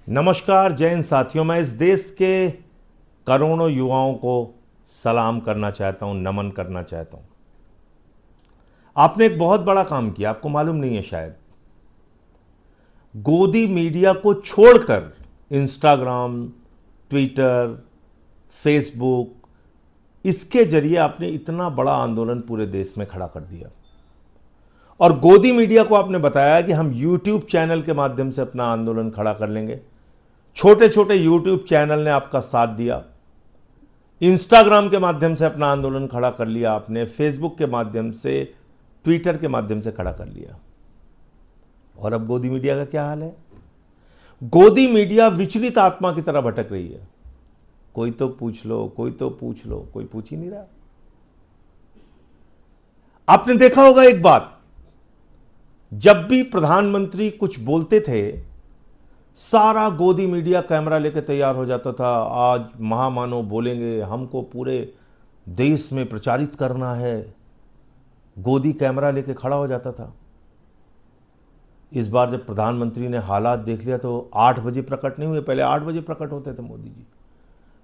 नमस्कार जय हिंद साथियों। मैं इस देश के करोड़ों युवाओं को सलाम करना चाहता हूं, नमन करना चाहता हूं। आपने एक बहुत बड़ा काम किया, आपको मालूम नहीं है शायद। गोदी मीडिया को छोड़कर इंस्टाग्राम, ट्विटर, फेसबुक, इसके जरिए आपने इतना बड़ा आंदोलन पूरे देश में खड़ा कर दिया। और गोदी मीडिया को आपने बताया कि हम यूट्यूब चैनल के माध्यम से अपना आंदोलन खड़ा कर लेंगे। छोटे छोटे यूट्यूब चैनल ने आपका साथ दिया, इंस्टाग्राम के माध्यम से अपना आंदोलन खड़ा कर लिया आपने, फेसबुक के माध्यम से, ट्विटर के माध्यम से खड़ा कर लिया। और अब गोदी मीडिया का क्या हाल है? गोदी मीडिया विचलित आत्मा की तरह भटक रही है। कोई तो पूछ लो, कोई तो पूछ लो, कोई पूछ ही नहीं रहा। आपने देखा होगा एक बात, जब भी प्रधानमंत्री कुछ बोलते थे, सारा गोदी मीडिया कैमरा लेकर तैयार हो जाता था। आज महामानव बोलेंगे, हमको पूरे देश में प्रचारित करना है। गोदी कैमरा लेकर खड़ा हो जाता था। इस बार जब प्रधानमंत्री ने हालात देख लिया तो 8 बजे प्रकट नहीं हुए, पहले 8 बजे प्रकट होते थे मोदी जी।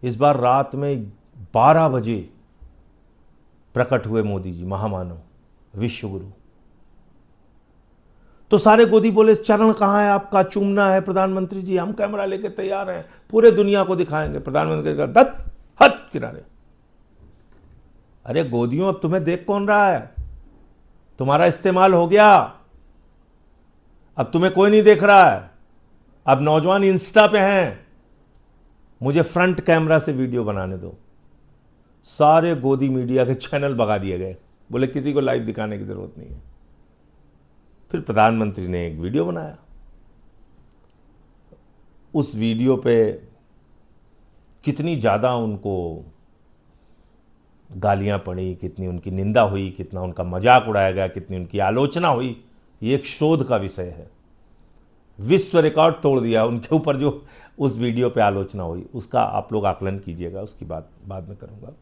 इस बार रात में 12 बजे प्रकट हुए मोदी जी, महामानव, विश्वगुरु। तो सारे गोदी बोले, चरण कहां है आपका, चूमना है प्रधानमंत्री जी, हम कैमरा लेके तैयार हैं, पूरे दुनिया को दिखाएंगे। प्रधानमंत्री का दत्त हट किनारे। अरे गोदियों, अब तुम्हें देख कौन रहा है? तुम्हारा इस्तेमाल हो गया, अब तुम्हें कोई नहीं देख रहा है। अब नौजवान इंस्टा पे हैं, मुझे फ्रंट कैमरा से वीडियो बनाने दो। सारे गोदी मीडिया के चैनल भगा दिए गए, बोले किसी को लाइव दिखाने की जरूरत नहीं है। फिर प्रधानमंत्री ने एक वीडियो बनाया। उस वीडियो पे कितनी ज़्यादा उनको गालियां पड़ी, कितनी उनकी निंदा हुई, कितना उनका मजाक उड़ाया गया, कितनी उनकी आलोचना हुई, ये एक शोध का विषय है। विश्व रिकॉर्ड तोड़ दिया उनके ऊपर जो उस वीडियो पे आलोचना हुई, उसका आप लोग आकलन कीजिएगा, उसकी बात बाद में करूंगा।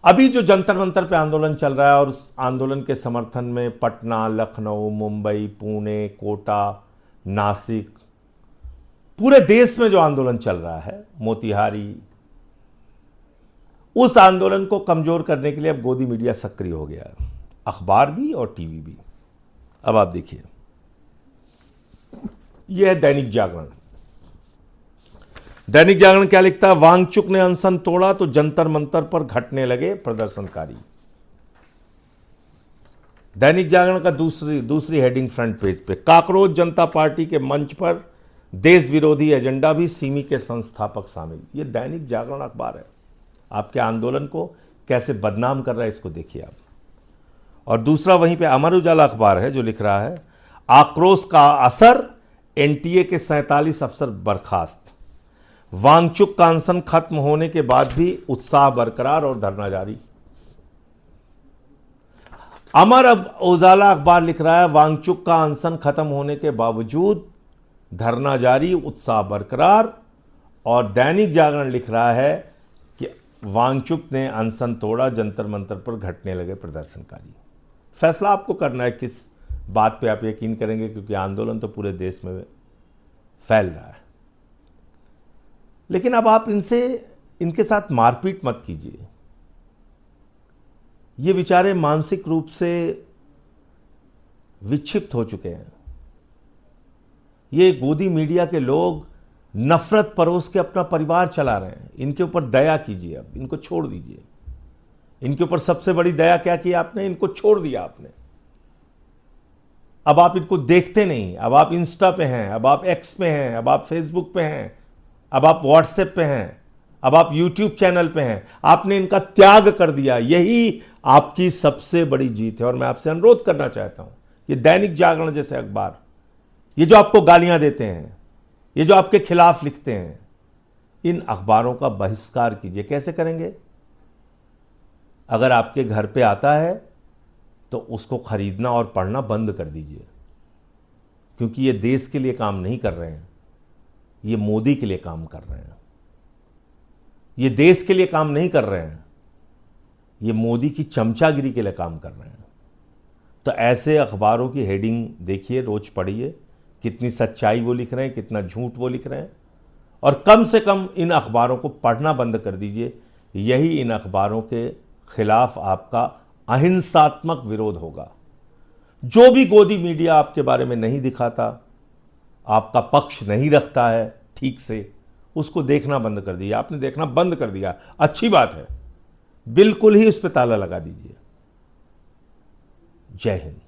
अभी जो जंतर मंतर पे आंदोलन चल रहा है और उस आंदोलन के समर्थन में पटना, लखनऊ, मुंबई, पुणे, कोटा, नासिक, पूरे देश में जो आंदोलन चल रहा है, मोतिहारी, उस आंदोलन को कमजोर करने के लिए अब गोदी मीडिया सक्रिय हो गया है, अखबार भी और टीवी भी। अब आप देखिए, यह है दैनिक जागरण। दैनिक जागरण क्या लिखता है? वांगचुक ने अनशन तोड़ा तो जंतर मंतर पर घटने लगे प्रदर्शनकारी। दैनिक जागरण का दूसरी हेडिंग फ्रंट पेज पे, काकरोच जनता पार्टी के मंच पर देश विरोधी एजेंडा भी, सिमी के संस्थापक शामिल। ये दैनिक जागरण अखबार है, आपके आंदोलन को कैसे बदनाम कर रहा है इसको देखिए आप। और दूसरा वहीं पे अमर उजाला अखबार है जो लिख रहा है, आक्रोश का असर, एनटीए के 47 अफसर बर्खास्त। वांगचुक का अनशन खत्म होने के बाद भी उत्साह बरकरार और धरना जारी। अमर उजाला अखबार लिख रहा है, वांगचुक का अनशन खत्म होने के बावजूद धरना जारी, उत्साह बरकरार। और दैनिक जागरण लिख रहा है कि वांगचुक ने अनशन तोड़ा, जंतर मंतर पर घटने लगे प्रदर्शनकारी। फैसला आपको करना है किस बात पे आप यकीन करेंगे, क्योंकि आंदोलन तो पूरे देश में फैल रहा है। लेकिन अब आप इनके साथ मारपीट मत कीजिए। ये बेचारे मानसिक रूप से विक्षिप्त हो चुके हैं। ये गोदी मीडिया के लोग नफरत परोस के अपना परिवार चला रहे हैं। इनके ऊपर दया कीजिए, अब इनको छोड़ दीजिए। इनके ऊपर सबसे बड़ी दया क्या की आपने? इनको छोड़ दिया आपने। अब आप इनको देखते नहीं, अब आप इंस्टा पे हैं, अब आप एक्स पे हैं, अब आप फेसबुक पे हैं, अब आप व्हाट्सएप पे हैं, अब आप यूट्यूब चैनल पे हैं। आपने इनका त्याग कर दिया, यही आपकी सबसे बड़ी जीत है। और मैं आपसे अनुरोध करना चाहता हूं, ये दैनिक जागरण जैसे अखबार, ये जो आपको गालियां देते हैं, ये जो आपके खिलाफ लिखते हैं, इन अखबारों का बहिष्कार कीजिए। कैसे करेंगे? अगर आपके घर पे आता है तो उसको खरीदना और पढ़ना बंद कर दीजिए, क्योंकि ये देश के लिए काम नहीं कर रहे हैं, ये मोदी के लिए काम कर रहे हैं। ये देश के लिए काम नहीं कर रहे हैं, ये मोदी की चमचागिरी के लिए काम कर रहे हैं। तो ऐसे अखबारों की हेडिंग देखिए, रोज पढ़िए, कितनी सच्चाई वो लिख रहे हैं, कितना झूठ वो लिख रहे हैं। और कम से कम इन अखबारों को पढ़ना बंद कर दीजिए। यही इन अखबारों के खिलाफ आपका अहिंसात्मक विरोध होगा। जो भी गोदी मीडिया आपके बारे में नहीं दिखाता, आपका पक्ष नहीं रखता है ठीक से, उसको देखना बंद कर दिया। आपने देखना बंद कर दिया, अच्छी बात है, बिल्कुल ही उस पर ताला लगा दीजिए। जय हिंद।